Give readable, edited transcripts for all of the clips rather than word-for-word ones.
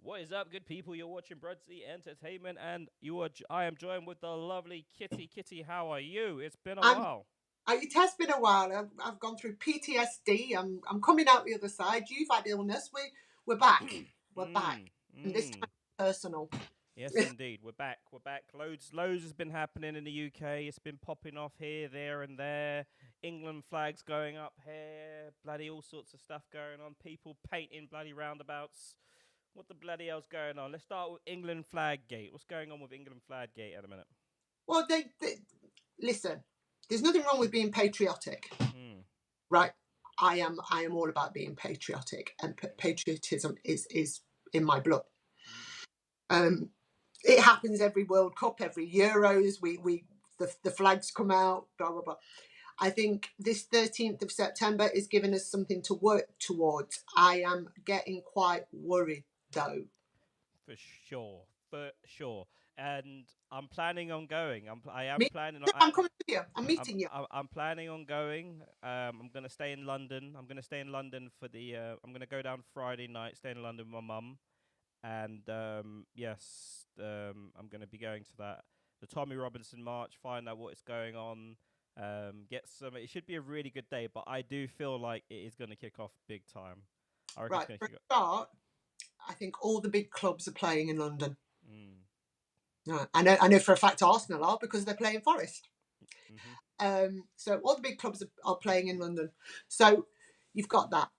What is up, good people? You're watching Brudsy Entertainment, and I am joined with the lovely Kitty. Kitty, how are you? It's been a I'm. while. It has been a while. I've gone through PTSD. I'm coming out the other side. You've had illness. We're back. We're back, mm, and this time mm. personal. Yes, indeed. We're back. We're back. Loads has been happening in the UK. It's been popping off here, there, and there. England flags going up here. Bloody all sorts of stuff going on. People painting bloody roundabouts. What the bloody hell's going on? Let's start with England flag gate. What's going on with England flag gate at a minute? Well, they listen. There's nothing wrong with being patriotic, Mm. right? I am all about being patriotic, and patriotism is in my blood. Um, it happens every World Cup, every Euros. The flags come out. Blah blah blah. I think this 13th of September is giving us something to work towards. I am getting quite worried though. For sure, for sure. And I'm planning on going. I am Me, planning on. I'm coming to you. I'm meeting you. I'm planning on going. I'm gonna stay in London. I'm gonna stay in London for the. I'm gonna go down Friday night. Stay in London with my mum, and yes, I'm gonna be going to that. The Tommy Robinson March. Find out what is going on. Get some. It should be a really good day, but I do feel like it is gonna kick off big time. I reckon it's Right. gonna For a kick off. start, I think all the big clubs are playing in London. Mm. Right. I know for a fact Arsenal are because they're playing Forest. Mhm. So all the big clubs are playing in London. So you've got that.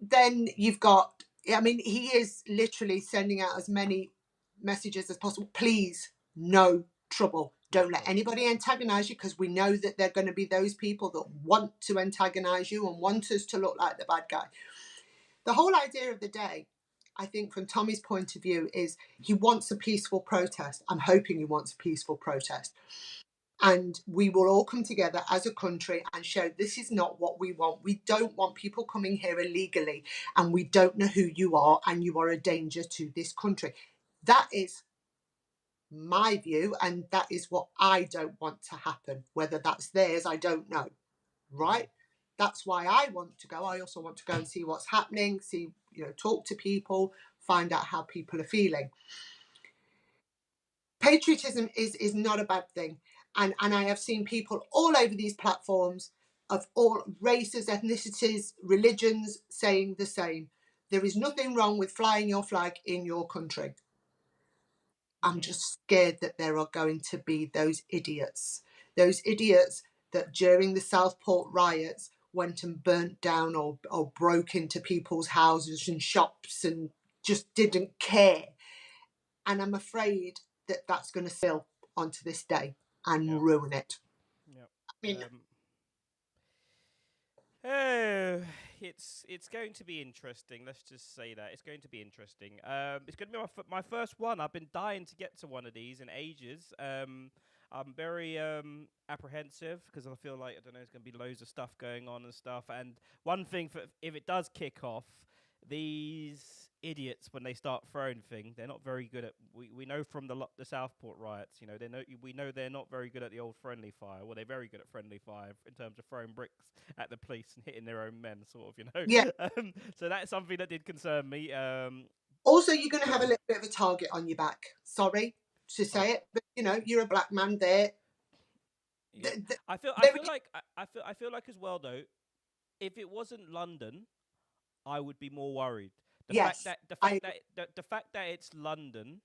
Then you've got. I mean, he is literally sending out as many messages as possible. Please, no trouble. No Don't let trouble. anybody antagonize you because we know that they're going to be those people that want to antagonize you and want us to look like the bad guy. The whole idea of the day, I think, from Tommy's point of view, is he wants a peaceful protest. I'm hoping he wants a peaceful protest. And we will all come together as a country and show this is not what we want. We don't want people coming here illegally, and we don't know who you are, and you are a danger to this country. That is my view, and that is what I don't want to happen. Whether that's theirs, I don't know. Mhm. Right? That's why I want to go. I also want to go and see what's happening, see, talk to people, find out how people are feeling. Patriotism is not a bad thing. And I have seen people all over these platforms of all races, ethnicities, religions saying the same. There is nothing wrong with flying your flag in your country. I'm Mhm. just scared that there are going to be those idiots that during the Southport riots went and burnt down or broke into people's houses and shops and just didn't care. And I'm afraid that that's going to spill onto this day and Yep. ruin it. Yep. I mean, Oh, it's going to be interesting. Let's just say that it's going to be interesting. It's going to be my first one. I've been dying to get to one of these in ages. I'm very apprehensive because I feel like I don't know. There's going to be loads of stuff going on and stuff. And one thing for if it does kick off, these idiots when they start throwing things, they're not very good at. We know from the Southport riots, we know they're not very good at the old friendly fire. Well, they're very good at friendly fire in terms of throwing bricks at the police and hitting their own men, sort of, yeah. So that's something that did concern me. Also, you're going to have a little bit of a target on your back. Sorry to Oh, say it, but you're a black man there. yeah. I There feel like I feel like as well though. If it wasn't London, I would be more worried. yes, I The fact that it's London,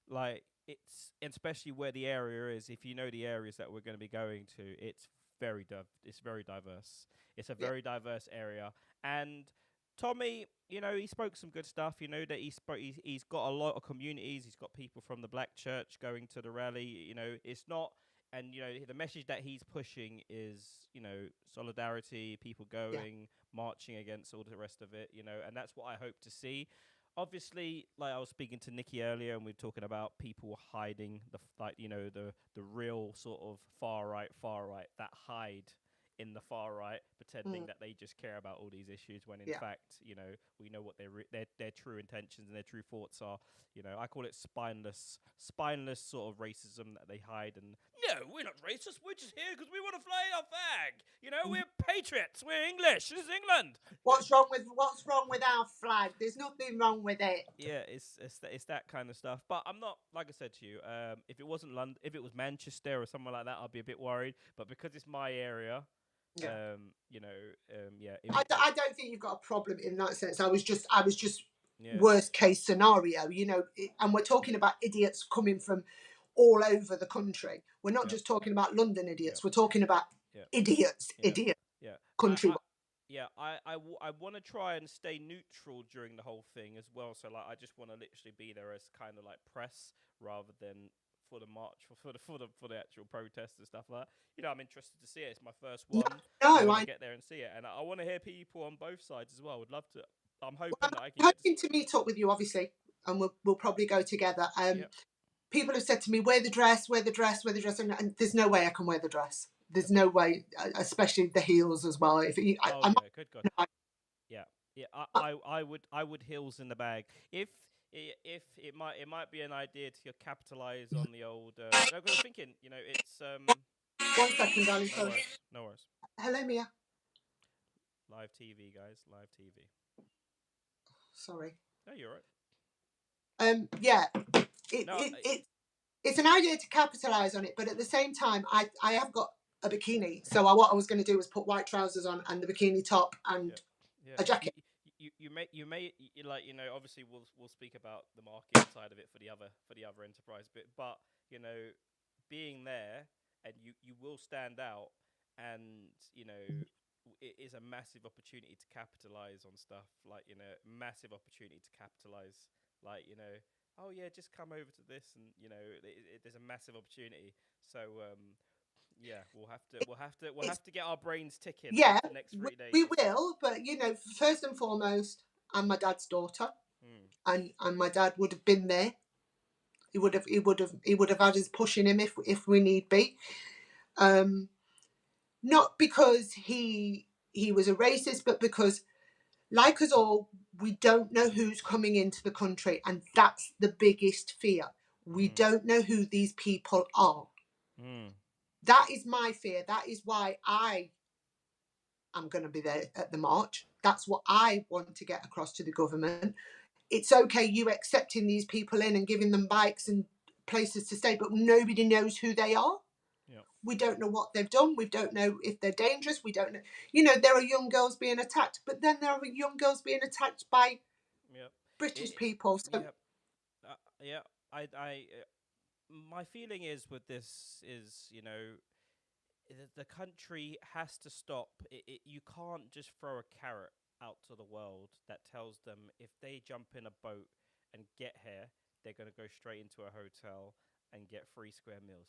like it's especially where the area is. If you know the areas that we're going to be going to, it's very diverse. It's a yeah. very diverse area, and Tommy, he spoke some good stuff. You know that he's got a lot of communities. He's got people from the Black Church going to the rally. It's not. And the message that he's pushing is solidarity, people Yeah. going marching against all the rest of it. And that's what I hope to see. Obviously, like I was speaking to Nikki earlier, and we are talking about people hiding the real sort of far right that hide in the far right, pretending Mm, that they just care about all these issues when in yeah. fact, we know what their true intentions and their true thoughts are. I call it spineless sort of racism that they hide. And no, we're not racist. We're just here because we want to fly our flag. Mm, We're patriots. We're English. This is England. What's wrong with our flag? There's nothing wrong with it. Yeah, it's that kind of stuff. But I'm not, like I said to you. If it wasn't London, if it was Manchester or somewhere like that, I'd be a bit worried. But because it's my area, Yeah. yeah. I don't think you've got a problem in that sense. I was just Yeah. worst case scenario, and we're talking about idiots coming from all over the country. We're not just talking about London idiots. We're talking about idiots, Yeah. country. I want to try and stay neutral during the whole thing as well. So like, I just want to literally be there as kind of like press rather than for the march for the actual protests and stuff like that. I'm interested to see it. It's my first one. I want to get there and see it, and I want to hear people on both sides as well. Would love to. I'm hoping that I can. Hoping to meet up with you, obviously, and we'll probably go together. People have said to me, wear the dress, and there's no way I can wear the dress. There's no way, especially the heels as well. Good God. I would heels in the bag. If it might be an idea to capitalize on the old. I was thinking, it's 1 second, darling. No worries. Hello, Mia. Live TV, guys. Live TV. Sorry. No, you're right. It's an idea to capitalize on it, but at the same time, I have got a bikini. So what I was going to do was put white trousers on and the bikini top and a jacket. You may obviously we'll speak about the market side of it for the other enterprise bit, but being there and you will stand out, and it is a massive opportunity to capitalize on stuff, massive opportunity to capitalize, oh yeah, just come over to this, and there's a massive opportunity. So we'll have to get our brains ticking. Yeah, the next 3 days. We will, but first and foremost, I'm my dad's daughter, and my dad would have been there. He would have had us pushing him if we need be. Not because he was a racist, but because, like us all, we don't know who's coming into the country, and that's the biggest fear. We don't know who these people are. That is my fear. That is why I am going to be there at the march. That's what I want to get across to the government. It's okay you accepting these people in and giving them bikes and places to stay, but nobody knows who they are. We don't know what they've done. We don't know if they're dangerous. We don't know. There are young girls being attacked, but then there are young girls being attacked by British people. So my feeling is with this is, the country has to stop. You can't just throw a carrot out to the world that tells them if they jump in a boat and get here, they're going to go straight into a hotel and get 3 square meals.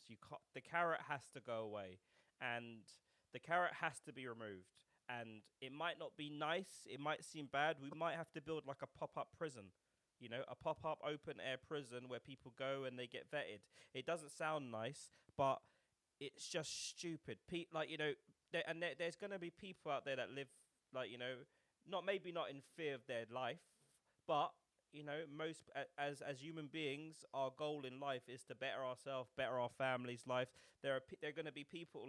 The carrot has to go away, and the carrot has to be removed. And it might not be nice. It might seem bad. We might have to build like a pop-up prison, a pop-up open-air prison where people go and they get vetted. It doesn't sound nice, but it's just stupid. There's going to be people out there that live, not in fear of their life, but most as human beings, our goal in life is to better ourselves, better our families' life. There are going to be people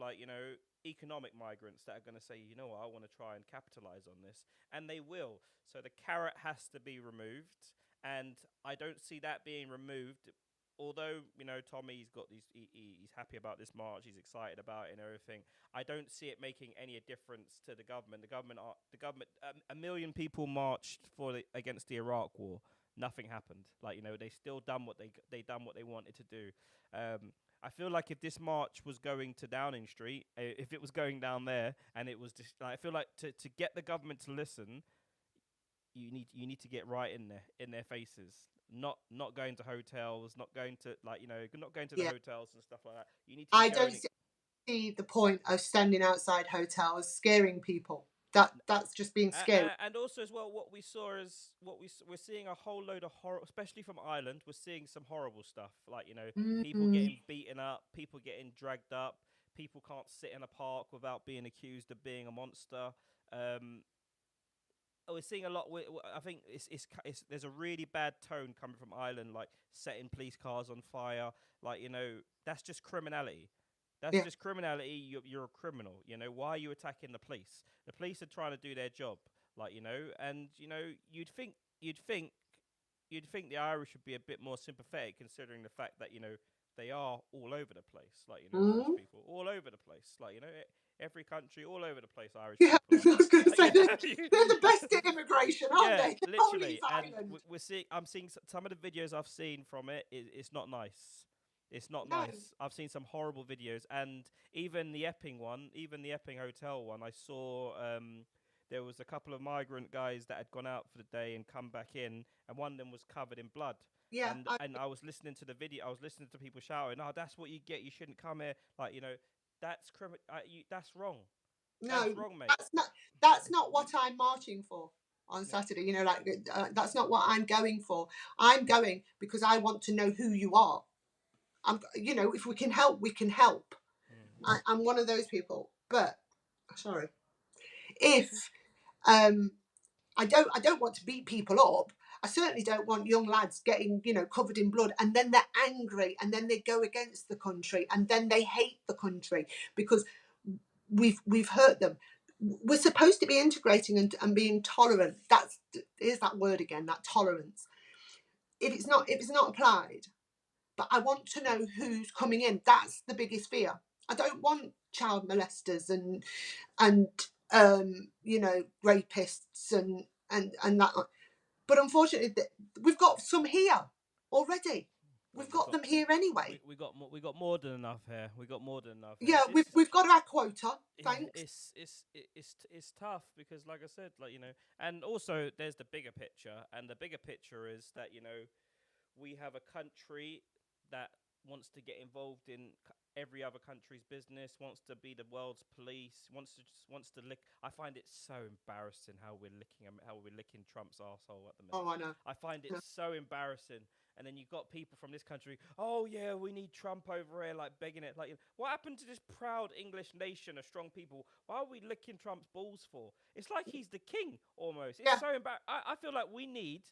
economic migrants that are going to say, I want to try and capitalize on this, and they will. So the carrot has to be removed, and I don't see that being removed. Although Tommy's got these, he's happy about this march, he's excited about it and everything. I don't see it making any difference to the government. The government, a million people marched against the Iraq War. Nothing happened. They still done what they wanted to do. I feel like if this march was going to Downing Street, if it was going down there, and it was just, I feel like to get the government to listen, you need to get right in their faces. Not going to hotels, not going to not going to the hotels and stuff like that. You need to. I don't see the point of standing outside hotels scaring people. That's just being scary. And also as well, what we saw is we're seeing a whole load of horror, especially from Ireland. We're seeing some horrible stuff, people getting beaten up, people getting dragged up, people can't sit in a park without being accused of being a monster. We're seeing a lot. I think there's a really bad tone coming from Ireland, setting police cars on fire. That's just criminality. That's Yeah. just criminality. You're a criminal. You know, why are you attacking the police? The police are trying to do their job, like, you know, and you know, you'd think you'd think the Irish would be a bit more sympathetic, considering the fact that, you know, they are all over the place. Like, you know, Irish Mm. people all over the place. Like, you know, every country all over the place. Irish Yeah, people I was going to are. say You know, they're the best at immigration, aren't yeah, they? The whole of literally. And Ireland. we're seeing. I'm seeing some of the videos I've seen from it. It's not nice. It's not No. nice. I've seen some horrible videos, and even the Epping one, even the Epping Hotel one, I saw. There was a couple of migrant guys that had gone out for the day and come back in, and one of them was covered in blood. Yeah. And I was listening to the video. I was listening to people shouting, "Oh, that's what you get. You shouldn't come here." Like, you know, that's that's wrong. That's No, wrong, mate. that's not what I'm marching for on Yeah. Saturday. You know, like that's not what I'm going for. I'm going because I want to know who you are. You know, if we can help, we can help. I'm one of those people. But sorry, if I don't want to beat people up. I certainly don't want young lads getting, you know, covered in blood, and then they're angry, and then they go against the country, and then they hate the country because we've hurt them. We're supposed to be integrating and being tolerant. Here's that word again, that tolerance. If it's not applied, but I want to know who's coming in. That's the biggest fear. I don't want child molesters and you know, rapists and that. But unfortunately, we've got some here already. Well, We've got them here anyway. we got more than enough here. We got more than enough. Here. Yeah, we've got our quota. Yeah, Thanks. it's tough because, like I said, like, you know, and also there's the bigger picture, and the bigger picture is that, you know, we have a country that wants to get involved in every other country's business, wants to be the world's police, wants to lick. I find it so embarrassing how we're licking Trump's asshole at the minute. Oh, I know. I find it so embarrassing. And then you've got people from this country, oh yeah, we need Trump over here, like begging it. Like, what happened to this proud English nation of strong people? Why are we licking Trump's balls for? It's like he's the king almost. It's Yeah. so embarrassing. I feel like we need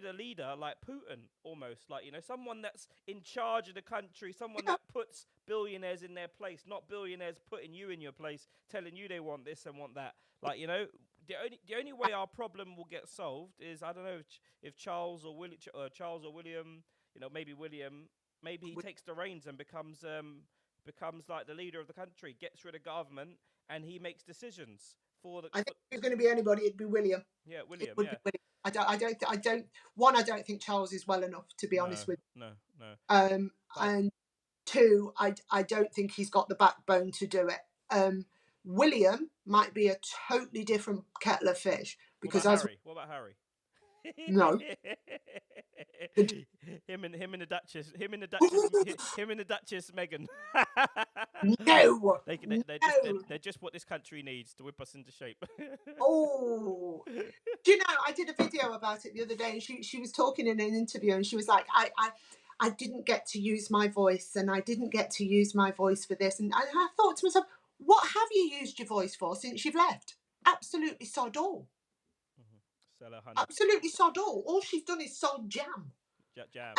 a leader like Putin almost, like, you know, someone that's in charge of the country, someone that puts billionaires in their place, not billionaires putting you in your place, telling you they want this and want that. Like, you know, the only way our problem will get solved is, I don't know, if Charles or William, you know, maybe William, maybe he takes the reins and becomes like the leader of the country, gets rid of government, and he makes decisions for the. I think if it's going to be anybody, it'd be William. Yeah, It William. would Yeah. be William. I don't. One, I don't think Charles is well enough, to be honest with No. you. And two, I don't think he's got the backbone to do it. William might be a totally different kettle of fish because What about Harry? No. him and the Duchess, him and the Duchess Meghan. No. They're just what this country needs to whip us into shape. Oh, do you know? I did a video about it the other day, and she was talking in an interview, and she was like, I didn't get to use my voice, and I didn't get to use my voice for this, and I thought to myself, what have you used your voice for since you've left? Absolutely sod all. Sell her honey. Absolutely sod all. All she's done is sold jam. Jam.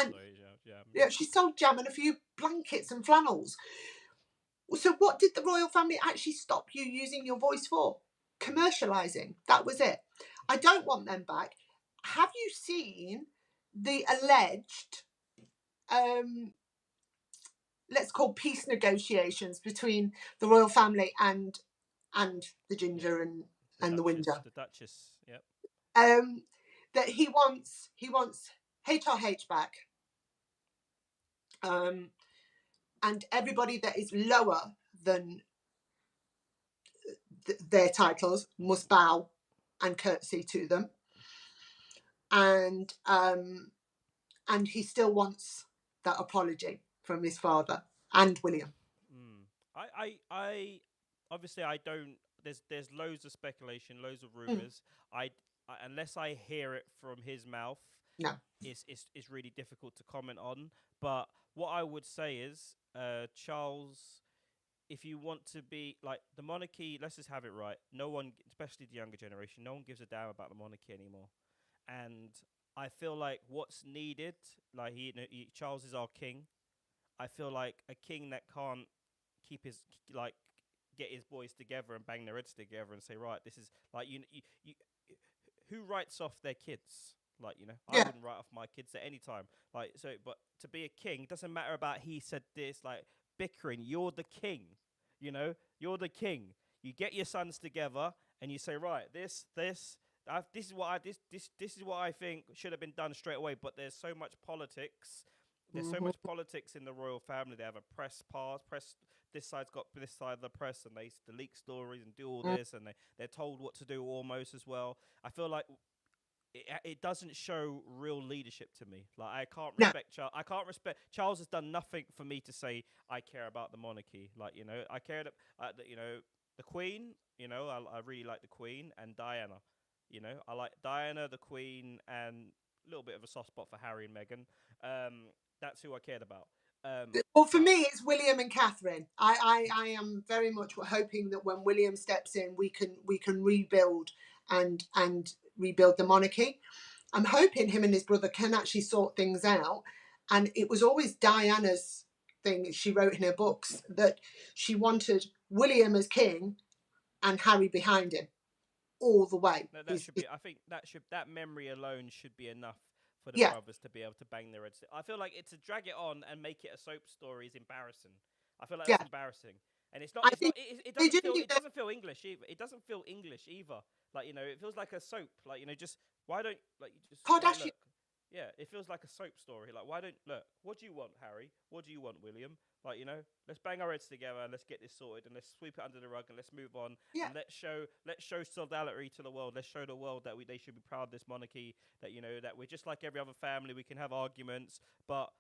Yeah, she sold jam and a few blankets and flannels. So what did the royal family actually stop you using your voice for? Commercialising. That was it. I don't want them back. Have you seen the alleged, let's call peace negotiations between the royal family and the Ginger and the Windsor? The Duchess, yep. That he wants HRH back. And everybody that is lower than their titles must bow and curtsy to them. And he still wants that apology from his father and William. I obviously I don't. There's loads of speculation, loads of rumors. Unless I hear it from his mouth, no, it's really difficult to comment on. But what I would say is, Charles, if you want to be like the monarchy, let's just have it right. No one, especially the younger generation, no one gives a damn about the monarchy anymore. And I feel like what's needed, like Charles is our king. I feel like a king that can't keep his like get his boys together and bang their heads together and say, right, this is like you who writes off their kids? Like, I Yeah. wouldn't write off my kids at any time. Like, so, but to be a king doesn't matter about he said this, like bickering. You're the king, you're the king. You get your sons together and you say, right, this is what this is what I think should have been done straight away. But there's so much politics. There's so Hmm. much politics in the royal family. They have a press pass. Press this side's got this side of the press, and they leak stories and do all this, and they're told what to do almost as well. I feel like it doesn't show real leadership to me. Like I can't No. respect Charles. I can't respect Charles. Has done nothing for me to say I care about the monarchy. Like I care the Queen. I really like the Queen and Diana. I like Diana, the Queen, and a little bit of a soft spot for Harry and Meghan. That's who I cared about. Well, for me, it's William and Catherine. I am very much hoping that when William steps in, we can rebuild and rebuild the monarchy. I'm hoping him and his brother can actually sort things out. And it was always Diana's thing she wrote in her books that she wanted William as king and Harry behind him all the way. No, that should be. I think that memory alone should be enough for the Yeah. brothers to be able to bang their heads. I feel like to drag it on and make it a soap story is embarrassing. I feel like that's embarrassing, and it's not. I It's think not. It they doesn't feel. didn't It doesn't feel English either. It doesn't feel English either. Like it feels like a soap. Like just why don't like you just like, Kardashian. look. Yeah, it feels like a soap story. Like why don't look? What do you want, Harry? What do you want, William? Like let's bang our heads together and let's get this sorted and let's sweep it under the rug and let's move on. Yeah. And let's show solidarity to the world. Let's show the world that they should be proud of this monarchy. That that we're just like every other family. We can have arguments, but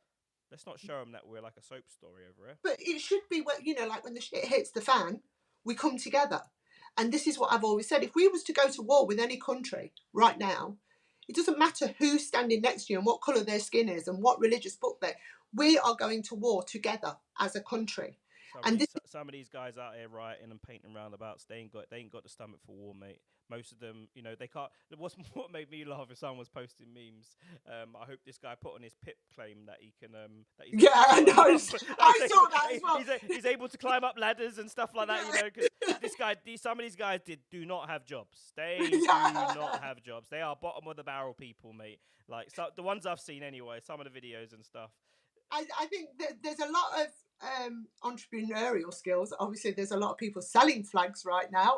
let's not show them that we're like a soap story over here. But it should be like when the shit hits the fan, we come together. And this is what I've always said. If we was to go to war with any country right now, it doesn't matter who's standing next to you and what colour their skin is and what religious book we are going to war together as a country. Some of these guys out here rioting and painting roundabouts, they ain't got the stomach for war, mate. Most of them, they can't. What made me laugh is someone was posting memes. I hope this guy put on his PIP claim that he can. Yeah, I know. I saw that as well. He's able to climb up ladders and stuff like that. Because some of these guys do not have jobs. They do not have jobs. They are bottom of the barrel people, mate. Like the ones I've seen anyway. Some of the videos and stuff. I think that there's a lot of entrepreneurial skills. Obviously, there's a lot of people selling flags right now.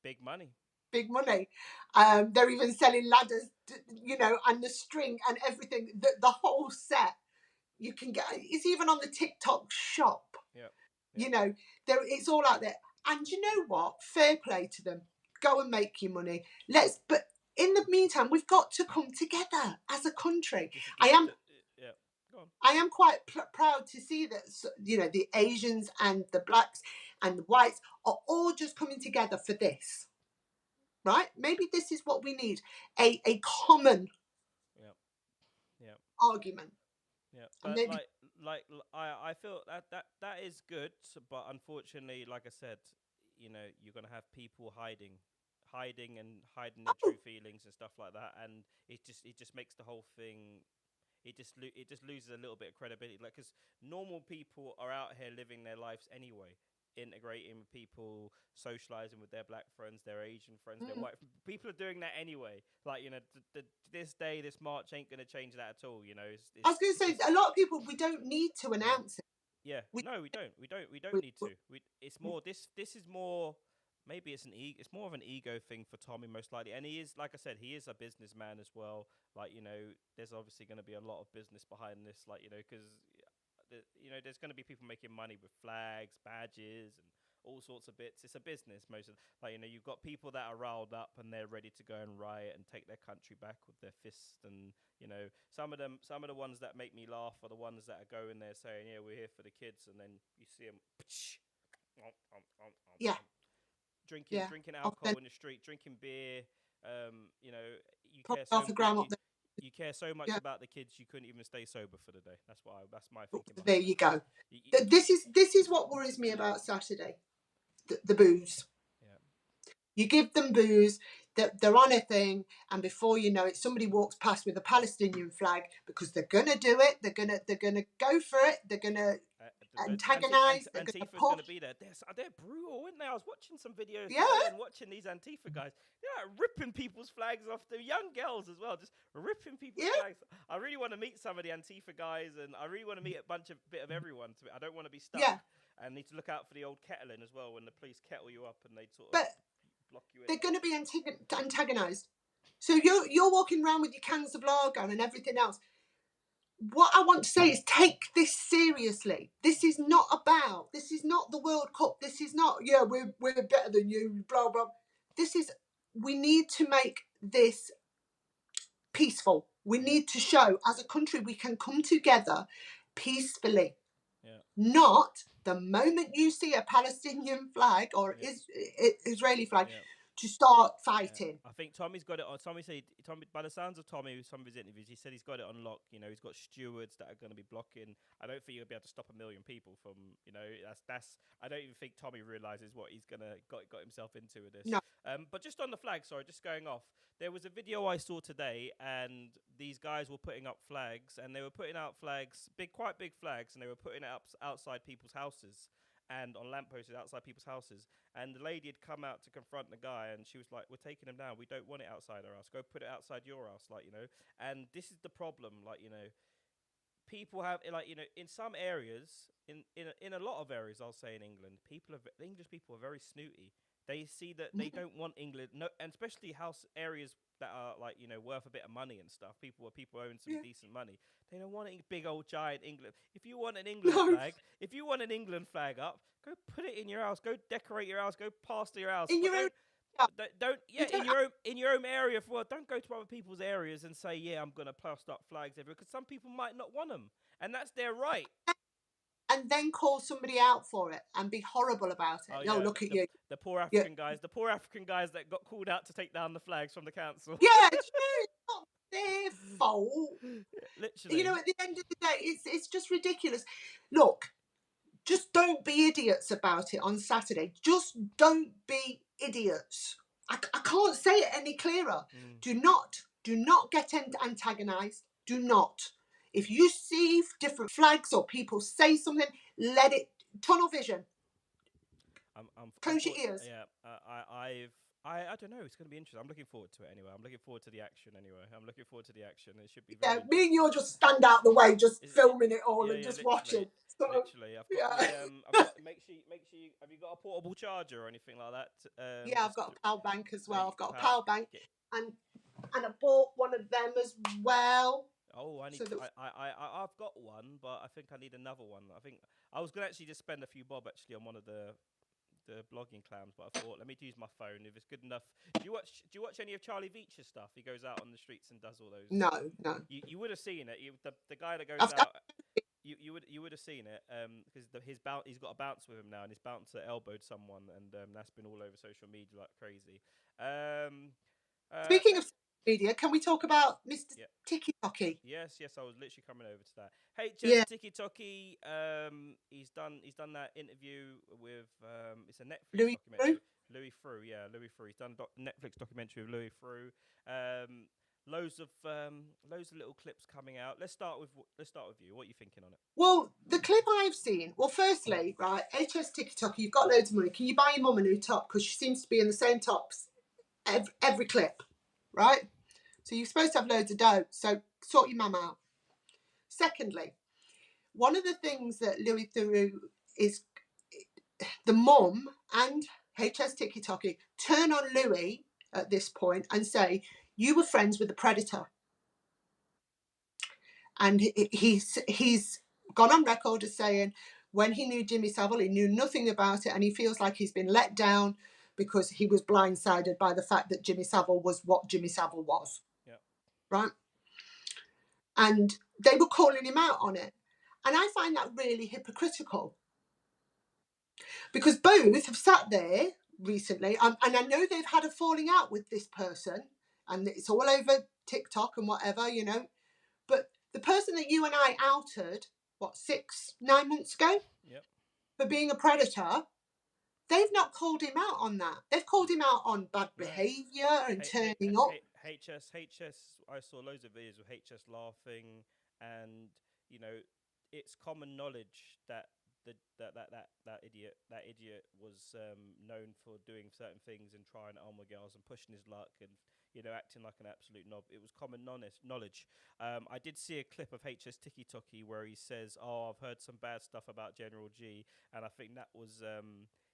Big money. Big money. They're even selling ladders, and the string and everything. The whole set you can get. It's even on the TikTok shop. Yeah. It's all out there. And you know what? Fair play to them. Go and make your money. But in the meantime, we've got to come together as a country. I am quite proud to see that, the Asians and the blacks and the whites are all just coming together for this, right? Maybe this is what we need, a common argument. Yeah, but maybe, I feel that is good, but unfortunately, like I said, you're gonna have people hiding their true feelings and stuff like that, and it just makes the whole thing. It just loses a little bit of credibility, like because normal people are out here living their lives anyway, integrating with people, socializing with their black friends, their Asian friends, their white people are doing that anyway. Like this day, this March ain't gonna change that at all. I was gonna say a lot of people we don't need to announce it. Yeah, we don't need to. It's more this is more. Maybe it's it's more of an ego thing for Tommy, most likely. And he is, like I said, he is a businessman as well. Like, there's obviously going to be a lot of business behind this, like, because, there's going to be people making money with flags, badges, and all sorts of bits. It's a business, you've got people that are riled up and they're ready to go and riot and take their country back with their fists. And, some of the ones that make me laugh are the ones that are going there saying, yeah, we're here for the kids. And then you see them, drinking alcohol in the street, drinking beer. You care so much about the kids, you couldn't even stay sober for the day. That's my thinking. There you go. This is what worries me about Saturday. The booze. Yeah. You give them booze. They're on a thing, and before you know it, somebody walks past with a Palestinian flag because they're gonna do it. They're gonna go for it. They're gonna antagonize, they're going to Antifa's going to push. be there. They're brutal, aren't they? I was watching some videos Yeah, today and watching these Antifa guys. They're like ripping people's flags off. The young girls as well, just ripping people's yeah, flags. I really want to meet some of the Antifa guys, and I really want to meet a bit of everyone. I don't want to be stuck. yeah. And need to look out for the old kettling as well when the police kettle you up and they sort of But block you in. they're going to be antagonized. So you're walking around with your cans of lager and everything else. What I want to say is take this seriously. This is not the World Cup. This is not, yeah, we're better than you, blah, blah. We need to make this peaceful. We need to show as a country we can come together peacefully. Yeah. Not the moment you see a Palestinian flag or Israeli flag, to start fighting. I think Tommy's got it on. Tommy, by the sounds of Tommy, some of his interviews, he said he's got it on lock. You know, he's got stewards that are going to be blocking. I don't think he'll be able to stop 1 million people from. You know, that's. I don't even think Tommy realizes what he's got himself into with this. No. But just on the flag, sorry, just going off. There was a video I saw today, and these guys were putting up flags, and they were putting out flags, quite big flags, and they were putting it up outside people's houses. And on lampposts outside people's houses. And the lady had come out to confront the guy, and she was like, "We're taking him down. We don't want it outside our house. Go put it outside your house," like, you know. And this is the problem, like, you know, people have, like, you know, in some areas, in a lot of areas, I'll say in England, English people are very snooty. They see that they don't want England, and especially house areas that are, like, you know, worth a bit of money and stuff. People own some decent money. They don't want a big old giant England. If you want an England flag up, go put it in your house. Go decorate your house. Go plaster your house. In your own. In your own area. Don't go to other people's areas and say, yeah, I'm gonna plaster up flags everywhere, because some people might not want them, and that's their right. And then call somebody out for it and be horrible about it. Oh, look at you. The poor African guys. The poor African guys that got called out to take down the flags from the council. Yeah, it's not their fault. Literally. You know, at the end of the day, it's just ridiculous. Look, just don't be idiots about it on Saturday. Just don't be idiots. I can't say it any clearer. Do not get antagonized. Do not. If you see different flags or people say something, let it, tunnel vision. Close your ears. Yeah, I don't know. It's going to be interesting. I'm looking forward to it anyway. I'm looking forward to the action anyway. It should be very me and you'll just stand out the way, just filming it all and just watching. So, literally. I've got, make sure you, have you got a portable charger or anything like that? Yeah, I've got a power bank as well. I've got a power bank and I bought one of them as well. Oh, I've got one, but I think I need another one. I think I was gonna actually just spend a few bob actually on one of the blogging clams, but I thought, let me use my phone if it's good enough. Do you watch any of Charlie Veitch's stuff? He goes out on the streets and does all those. No. You would have seen it. The guy that goes out. You would have seen it because he's got a bouncer with him now, and his bouncer elbowed someone, and that's been all over social media like crazy. Speaking of media, can we talk about Mr. Tiki Toki? Yes, I was literally coming over to that. HS Tiki Toki, he's done that interview with it's a Netflix documentary. Louis Frew. He's done a Netflix documentary with Louis Frew. Loads of little clips coming out. Let's start with you. What are you thinking on it? Well, the clip I've seen. Well, firstly, right, HS Tiki Toki, you've got loads of money. Can you buy your mum a new top? Because she seems to be in the same tops every clip, right? So you're supposed to have loads of dough. So sort your mum out. Secondly, one of the things that Louis Theroux is, the mum and HS Tiki Toki turn on Louis at this point and say, you were friends with the Predator. And he's gone on record as saying when he knew Jimmy Savile, he knew nothing about it, and he feels like he's been let down because he was blindsided by the fact that Jimmy Savile was what Jimmy Savile was. Yeah. Right? And they were calling him out on it. And I find that really hypocritical. Because both have sat there recently, and I know they've had a falling out with this person, and it's all over TikTok and whatever, you know. But the person that you and I outed, 9 months ago? Yep. For being a predator, they've not called him out on that. They've called him out on bad behaviour and turning up. HS, I saw loads of videos of HS laughing, and, you know, it's common knowledge that that idiot was known for doing certain things and trying Elmer girls and pushing his luck and acting like an absolute knob. It was common knowledge. I did see a clip of HS Tiki Toki where he says, "Oh, I've heard some bad stuff about General G," and I think that was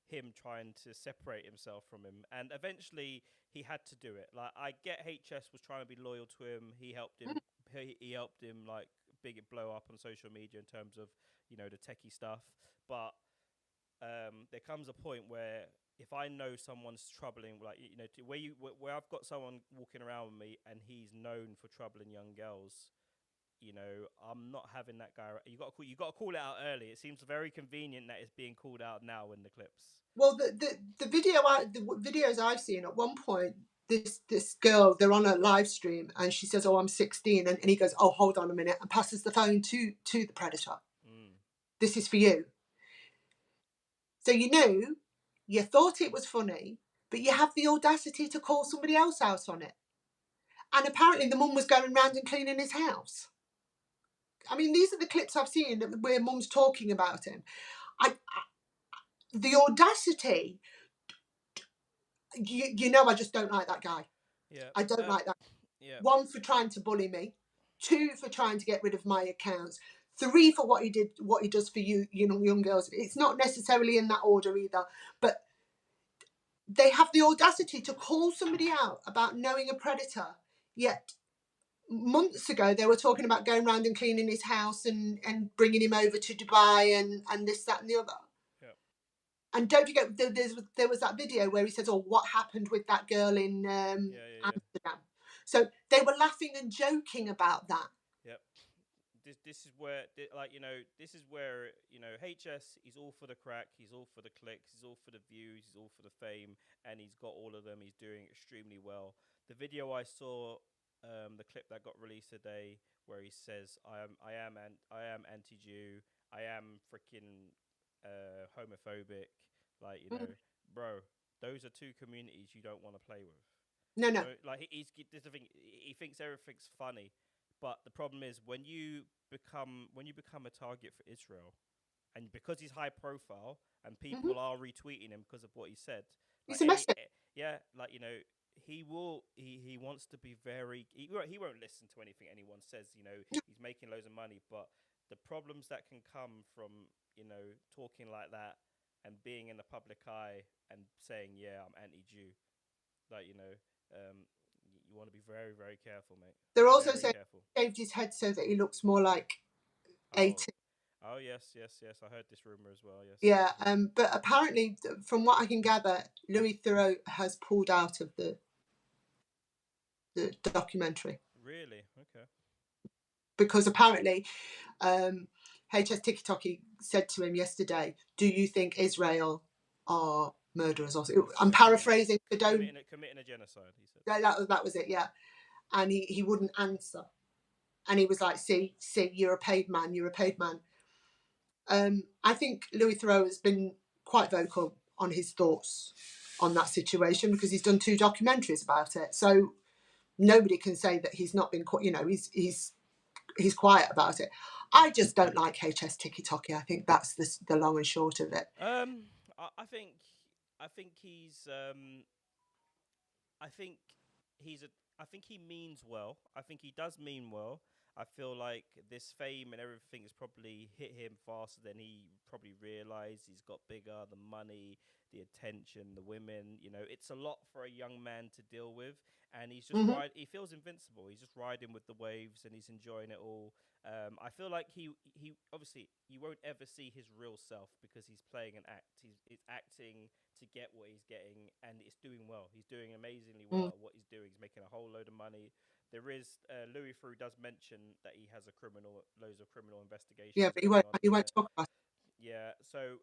him trying to separate himself from him. And eventually, he had to do it. Like I get HS was trying to be loyal to him. He helped him. He helped him like big it blow up on social media in terms of the techie stuff. But there comes a point where if I know someone's troubling, like where I've got someone walking around with me and he's known for troubling young girls, I'm not having that guy. You got to call it out early. It seems very convenient that it's being called out now in the clips. Well, the videos I've seen, at one point, this girl, they're on a live stream and she says, "Oh, I'm 16," and he goes, "Oh, hold on a minute," and passes the phone to the predator. This is for you. So you thought it was funny, but you have the audacity to call somebody else out on it. And apparently the mum was going round and cleaning his house. I mean, these are the clips I've seen where mum's talking about him. The audacity, I just don't like that guy. Yeah. I don't like that. Yeah. 1, for trying to bully me. 2, for trying to get rid of my accounts. 3, for what he does for you young girls. It's not necessarily in that order either, but they have the audacity to call somebody out about knowing a predator, yet months ago they were talking about going around and cleaning his house and bringing him over to Dubai and this, that and the other. Yeah. And don't forget, there was that video where he says, "Oh, what happened with that girl in Amsterdam?" So they were laughing and joking about that. Yep. This is where this is where HS, he's all for the crack, he's all for the clicks, he's all for the views, he's all for the fame, and he's got all of them. He's doing extremely well. The video I saw, the clip that got released today, where he says, I am anti-Jew, I am freaking homophobic, bro, those are two communities you don't want to play with. No. So, this the thing. He thinks everything's funny, but the problem is when you become a target for Israel, and because he's high profile and people are retweeting him because of what he said. It's a message. He wants to be very. He won't listen to anything anyone says. He's making loads of money, but the problems that can come from talking like that and being in the public eye and saying, "Yeah, I'm anti-Jew," you want to be very, very careful, mate. They're also saying he shaved his head so that he looks more like 80. Oh yes. I heard this rumor as well. Yes. Yeah. But apparently, from what I can gather, Louis Theroux has pulled out of the documentary. Really? Okay. Because apparently, HS Tiki Toki said to him yesterday, "Do you think Israel are murderers?" I'm paraphrasing. So don't committing a genocide. He said that was it. Yeah, and he wouldn't answer, and he was like, "See, you're a paid man. You're a paid man." I think Louis Theroux has been quite vocal on his thoughts on that situation because he's done 2 documentaries about it. So nobody can say that he's not been, he's quiet about it. I just don't like HS Tiki Toki. I think that's the long and short of it. I think he's I think he means well. I think he does mean well. I feel like this fame and everything has probably hit him faster than he probably realized. He's got bigger, the money, the attention, the women. It's a lot for a young man to deal with, and he's just he feels invincible. He's just riding with the waves, and he's enjoying it all. I feel like he obviously you won't ever see his real self because he's playing an act. He's acting to get what he's getting, and it's doing well. He's doing amazingly well at what he's doing. He's making a whole load of money. There is Louis Theroux does mention that he has loads of criminal investigations. Yeah, but he won't talk about it. Yeah, so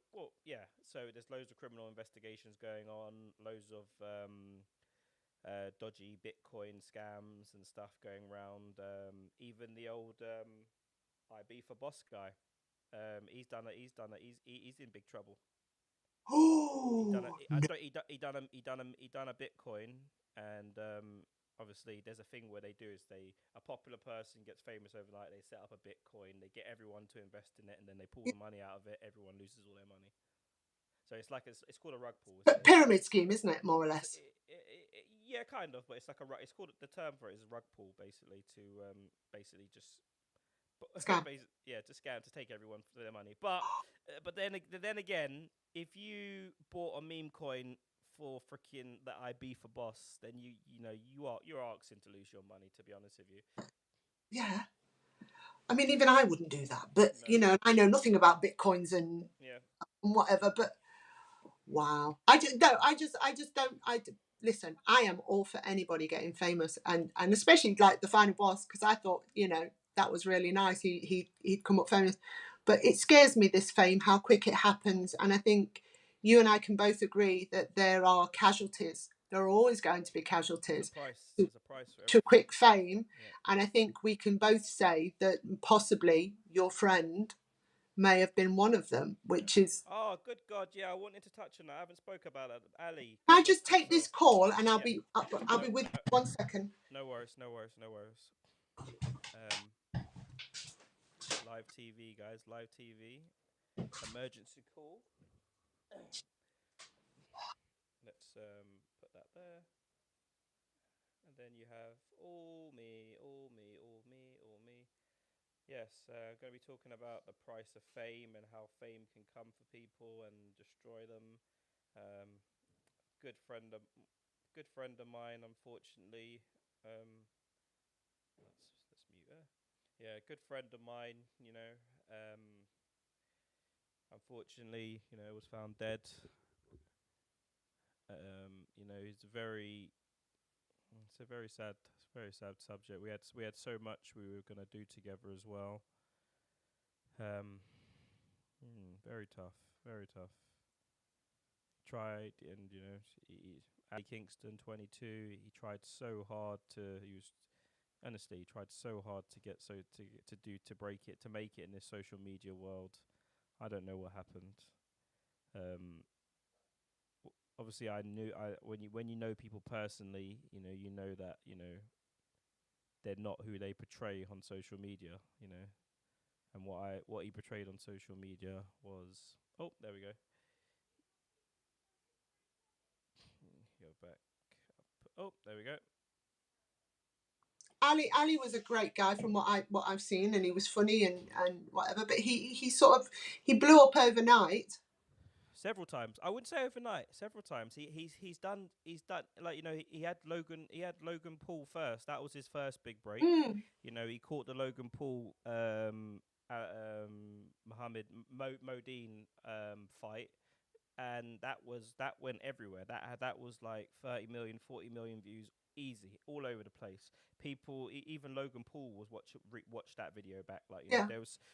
there's loads of criminal investigations going on, loads of dodgy Bitcoin scams and stuff going around. Even the old IB for boss guy, he's in big trouble. Oh, He done a Bitcoin and obviously there's a thing where they do is a popular person gets famous overnight, they set up a Bitcoin, they get everyone to invest in it, and then they pull the money out of it. Everyone loses all their money. So it's like it's called a rug pull. But pyramid scheme, isn't it, more or less? Yeah, kind of, but it's like it's called, the term for it is rug pull, basically, to basically just Scam. yeah, to scam, to take everyone for their money. But then again, if you bought a meme coin for freaking that I be for boss, then you're asking to lose your money. To be honest with you, Yeah. I mean, even I wouldn't do that. But no. I know nothing about bitcoins and Yeah. whatever. But wow, I just don't. Listen. I am all for anybody getting famous, and especially like the final boss, because I thought that was really nice. He'd come up famous, but it scares me, this fame, how quick it happens. And I think you and I can both agree that there are casualties. There are always going to be casualties. There's a price for to quick fame. Yeah. And I think we can both say that possibly your friend may have been one of them, which is... Oh, good God, yeah, I wanted to touch on that. I haven't spoke about that. Ali. Can I just take this call and I'll Yeah. be with you 1 second. No worries. Live TV, guys, live TV. Emergency call. Let's put that there. And then you have all me. Yes, going to be talking about the price of fame and how fame can come for people and destroy them. Good friend of mine, unfortunately. Let's mute her. Yeah, good friend of mine. Unfortunately, was found dead. It's a very sad subject. We had so much we were gonna do together as well. Very tough, very tough. Tried, and Ali Kingston, 22. He tried so hard to. He tried so hard to get to break it, to make it in this social media world. I don't know what happened. Obviously, when you know people personally, you know that they're not who they portray on social media, and what he portrayed on social media was... Oh, there we go. Go back up. Oh, there we go. Ali was a great guy from what I've seen, and he was funny and whatever. But he blew up overnight. Several times. I wouldn't say overnight. Several times. He's done like he had Logan Paul first. That was his first big break. He caught the Logan Paul Mohammed Modine fight, and that went everywhere. That was like 30 million, 40 million views, easy, all over the place. People, even Logan Paul was watch that video back. Like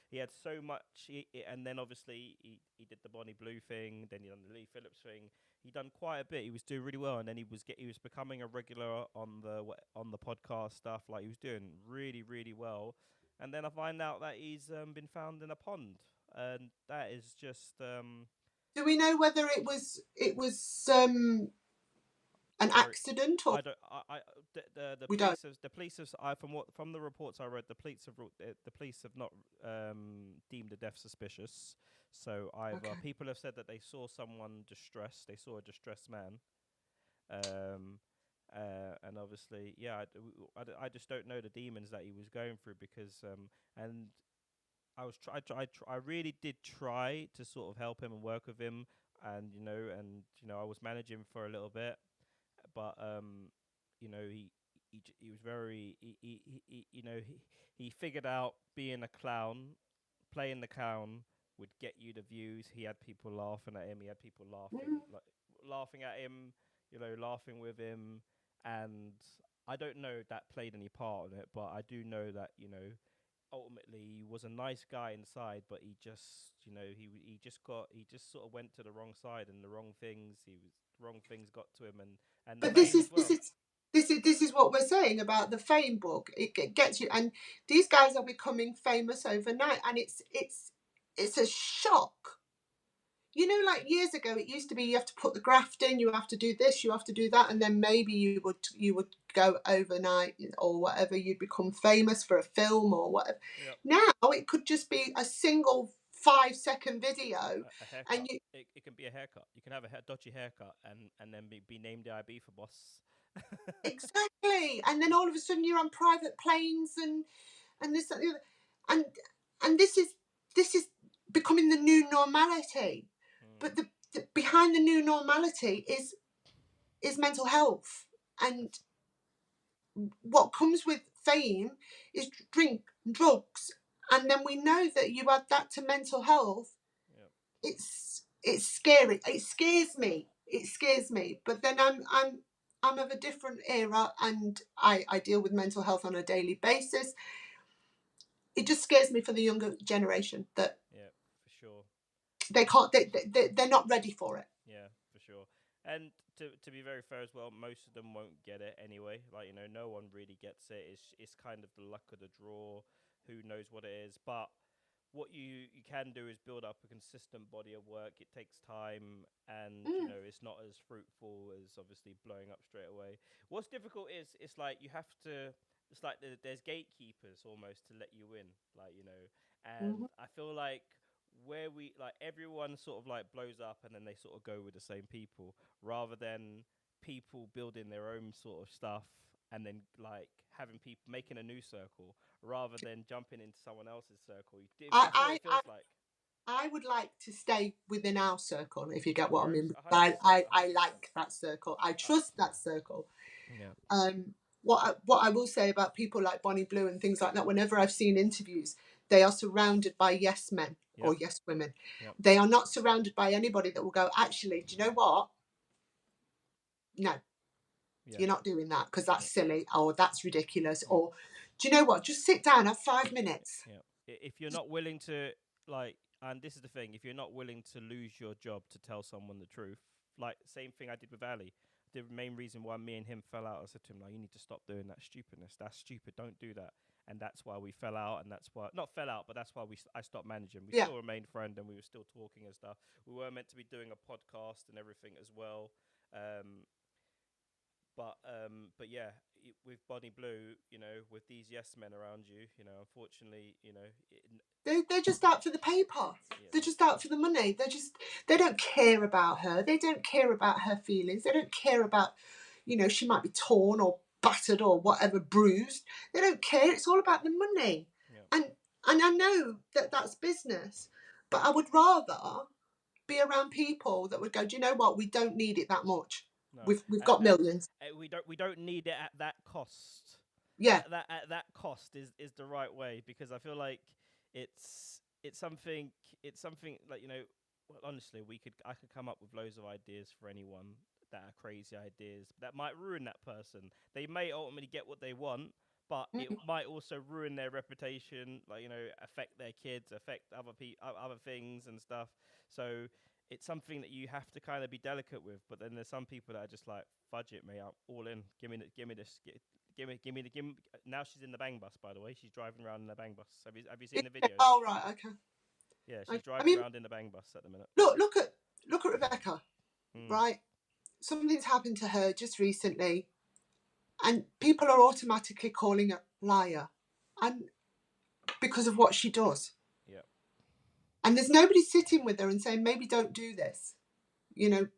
he had so much, and then obviously he did the Bonnie Blue thing, then he done the Lee Phillips thing. He done quite a bit. He was doing really well, and then he was becoming a regular on the podcast stuff. Like he was doing really, really well. And then I find out that he's been found in a pond, and that is just. Do we know whether it was an accident or? The police have from the reports I read, the police have not deemed the death suspicious. So either people have said that they saw someone distressed, they saw a distressed man, and obviously, yeah, I just don't know the demons that he was going through, because and I really did try to sort of help him and work with him, and I was managing for a little bit, but he was very he figured out being a clown, playing the clown would get you the views. He had people laughing at him. He had people laughing at him, laughing with him, and I don't know if that played any part in it, but I do know that ultimately he was a nice guy inside, but he just he just sort of went to the wrong side, and the wrong things got to him, and but this is what we're saying about the fame book. It gets you, and these guys are becoming famous overnight, and it's a shock. you know, like years ago, it used to be you have to put the graft in, you have to do this, you have to do that, and then maybe you would go overnight or whatever. You'd become famous for a film or whatever. Yep. Now it could just be a single 5-second video, A haircut. and you It can be a haircut. You can have a dodgy haircut and then be named the IB for boss. exactly, and then all of a sudden you're on private planes and this that, and the other. and and this is becoming the new normality. But the behind the new normality is mental health, and what comes with fame is drink, drugs, and then we know that you add that to mental health. Yep. It's scary. It scares me. It scares me. But then I'm of a different era, and I deal with mental health on a daily basis. It just scares me for the younger generation that Yeah, for sure. they can't. They're not ready for it. Yeah, for sure. And to be very fair as well, most of them won't get it anyway. Like, you know, no one really gets it. It's kind of the luck of the draw. Who knows what it is? But what you can do is build up a consistent body of work. It takes time, and you Mm. know it's not as fruitful as obviously blowing up straight away. What's difficult is it's like you have to. It's like there's gatekeepers almost to let you in, like, you know. And Mhm. I feel like where we like everyone sort of like blows up and then they sort of go with the same people rather than people building their own sort of stuff and then like having people making a new circle rather than jumping into someone else's circle. That's what I, it I feels like. I would like to stay within our circle, if you get Of what I course, mean. I, 100%, I, I 100%. like that circle. I Uh, trust that circle. yeah, What I will say about people like Bonnie Blue and things like that, whenever I've seen interviews, they are surrounded by yes men yep, or yes women. yep, They are not surrounded by anybody that will go, actually, do you know what? No, yeah, you're not doing that because yeah, that's silly or that's ridiculous. yeah, Or do you know what? Just sit down, have 5 minutes. yeah. If you're not willing to like, and this is the thing, if you're not willing to lose your job to tell someone the truth, like same thing I did with Ali. The main reason why me and him fell out, I said to him, like, you need to stop doing that stupidness. That's stupid. Don't do that. And that's why we fell out, and that's why not fell out, but that's why I stopped managing. We Yeah. still remained friend, and we were still talking and stuff. We were meant to be doing a podcast and everything as well. Um, but yeah, with Bonnie Blue, you know, with these yes men around you, you know, unfortunately, you know, They're just out for the paper. yeah, They're just out for the money. They don't care about her. They don't care about her feelings. They don't care about, she might be torn or battered or whatever, bruised. They don't care. It's all about the money. yeah. And and I know that that's business, but I would rather be around people that would go, do you know what? We don't need it that much. No, We've got and millions. we don't need it at that cost. Yeah. At that cost is the right way because I feel like it's something like, you know, well, honestly I could come up with loads of ideas for anyone that are crazy ideas that might ruin that person. They may ultimately get what they want, but it Mm. might also ruin their reputation, like, you know, affect their kids, affect other things and stuff. So it's something that you have to kind of be delicate with. But then there's some people that are just like, fudge it, mate, I'm all in. Give me this. Give me. Now she's in the bang bus, by the way. She's driving around in the bang bus. Have you seen the Yeah. videos? Oh, right. Okay. Yeah, she's I driving mean, around in the bang bus at the minute. look at Rebecca, Mm, right? Something's happened to her just recently, and people are automatically calling her liar, and because of what she does. yeah, And there's nobody sitting with her and saying, maybe don't do this,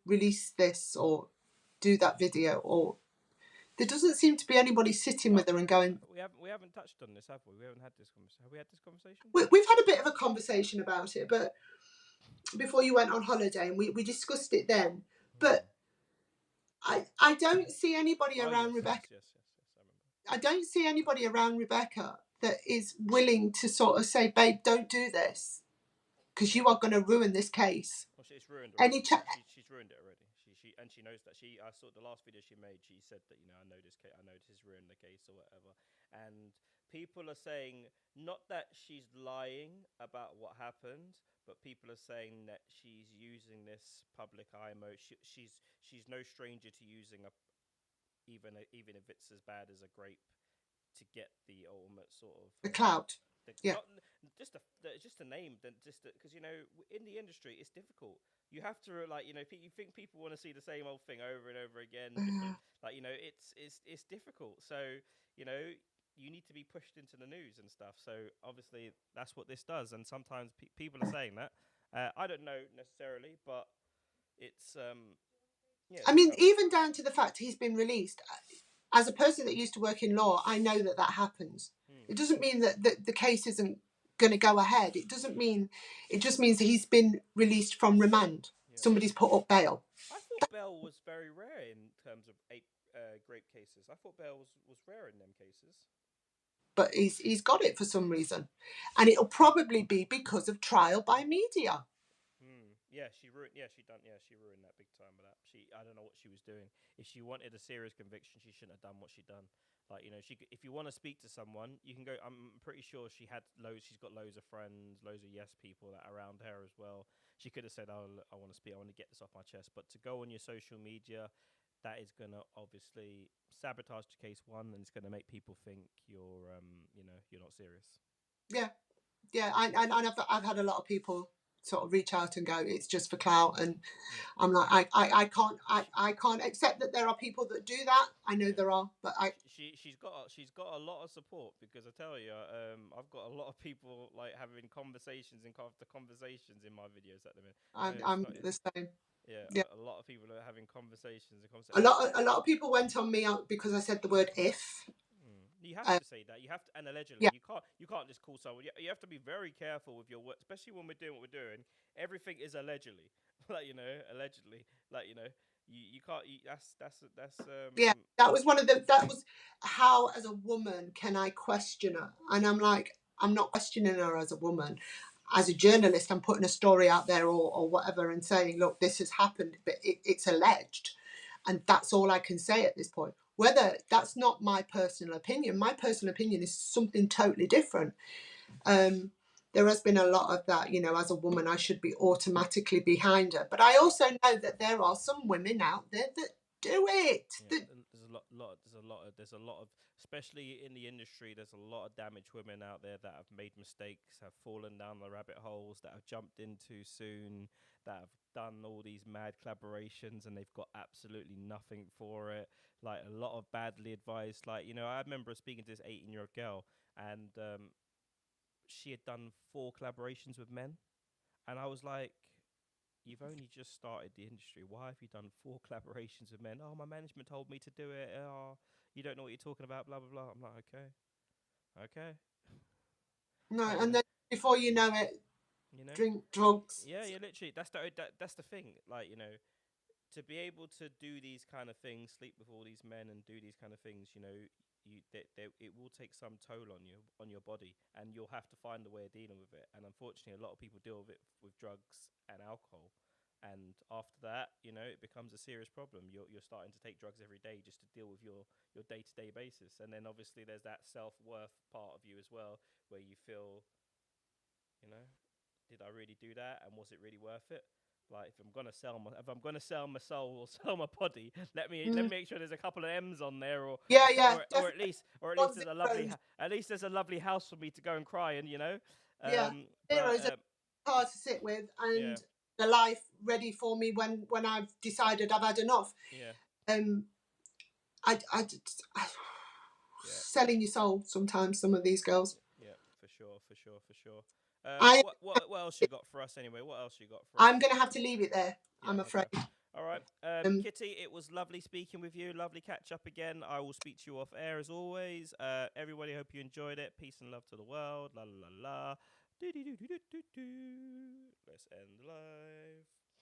release this or do that video. Or there doesn't seem to be anybody sitting but with her and going, we haven't touched on this, have we? We haven't had this conversation. Have we had this conversation? we've had a bit of a conversation about it, but before you went on holiday, and we discussed it then. Mm. But I don't see anybody Oh yes, around yes, Rebecca. yes, yes, yes. I remember. I don't see anybody around Rebecca that is willing to sort of say, babe, don't do this because you are going to ruin this case. Well, she's ruined Any already. cha- She's ruined it already. She knows that. I saw the last video she made. She said that, you know, I know this case. I know this has ruined the case or whatever. And people are saying not that she's lying about what happened, but people are saying that she's using this public IMO. She's no stranger to using even if it's as bad as a grape to get the ultimate sort of the clout. Yeah. not just a name, then just because in the industry it's difficult. You have to like you think people want to see the same old thing over and over again, different like it's difficult. So you know you need to be pushed into the news and stuff. So obviously that's what this does, and sometimes people are saying that. I don't know necessarily, but it's yeah, I it's mean, how. even down to the fact he's been released. As a person that used to work in law, I know that that happens. Hmm, It doesn't mean that the case isn't going to go ahead. It doesn't mean, it just means that he's been released from remand. yeah. Somebody's put up bail. I thought bail was very rare in terms of grape cases. I thought bail was rare in them cases. But he's got it for some reason. And it'll probably be because of trial by media. Hmm. Yeah, she ruined. Yeah, she done. Yeah, she ruined that big time with that. I don't know what she was doing. If she wanted a serious conviction, she shouldn't have done what she done. Like if you want to speak to someone, you can go. I'm pretty sure she had loads. She's got loads of friends, loads of yes people that are around her as well. She could have said, "Oh, look, I want to speak. I want to get this off my chest." But to go on your social media, that is gonna obviously sabotage the case one, and it's gonna make people think you're not serious. Yeah. Yeah. And I've had a lot of people sort of reach out and go, it's just for clout. And Yeah. I'm like, I can't accept that there are people that do that. I know Yeah. there are, but She's got a lot of support because I tell you, I've got a lot of people like having conversations and after conversations in my videos at the minute. It's I'm not. the same. Yeah, Yeah. a lot of people are having conversations and A conversations. lot, a lot of people went on me out because I said the word if. You have Uh, to say that. You have to, and allegedly, yeah, you can't just call someone. You have to be very careful with your words, especially when we're doing what we're doing. Everything is allegedly, like allegedly, like you can't. yeah. That was one of the. That was how, as a woman, can I question her? And I'm like, I'm not questioning her as a woman. As a journalist, I'm putting a story out there or whatever and saying, look, this has happened, but it's alleged. And that's all I can say at this point. Whether that's not my personal opinion, my personal opinion is something totally different. There has been a lot of that, as a woman, I should be automatically behind her. But I also know that there are some women out there that do it. Yeah, there's a lot of, especially in the industry. There's a lot of damaged women out there that have made mistakes, have fallen down the rabbit holes, that have jumped in too soon, that have done all these mad collaborations, and they've got absolutely nothing for it. Like a lot of badly advised. Like I remember speaking to this 18-year-old girl, and she had done 4 collaborations with men, and I was like, you've only just started the industry. Why have you done 4 collaborations with men? Oh, my management told me to do it. Oh, you don't know what you're talking about. Blah blah blah. I'm like, okay. No, Like and then before you know it, you know, drink drugs. yeah, yeah. Literally, that's the thing. Like to be able to do these kind of things, sleep with all these men, and do these kind of things, it will take some toll on your body, and you'll have to find a way of dealing with it. And unfortunately, a lot of people deal with it with drugs and alcohol. And after that, it becomes a serious problem. You're starting to take drugs every day just to deal with your day to day basis. And then obviously there's that self worth part of you as well, where you feel, you know, did I really do that, and was it really worth it? Like if I'm gonna sell my soul or sell my body, let me Mm. make sure there's a couple of M's on there, or Yeah, or, yeah, or at definitely. least or at least Not there's a lovely zeros. at least there's a lovely house for me to go and cry in, Yeah, but zeros are hard to sit with, yeah, and the life ready for me when I've decided I've had enough. yeah, Um, I yeah. selling your soul sometimes. Some of these girls. Yeah, for sure, for sure, for sure. I What else you got for us anyway? What else you got for us? I'm gonna have to leave it there. Yeah, I'm okay. afraid. All right. Um, Kitty, it was lovely speaking with you. Lovely catch up again. I will speak to you off air as always. Everybody, hope you enjoyed it. Peace and love to the world. La la la la. Do do do do do do do. Let's end live.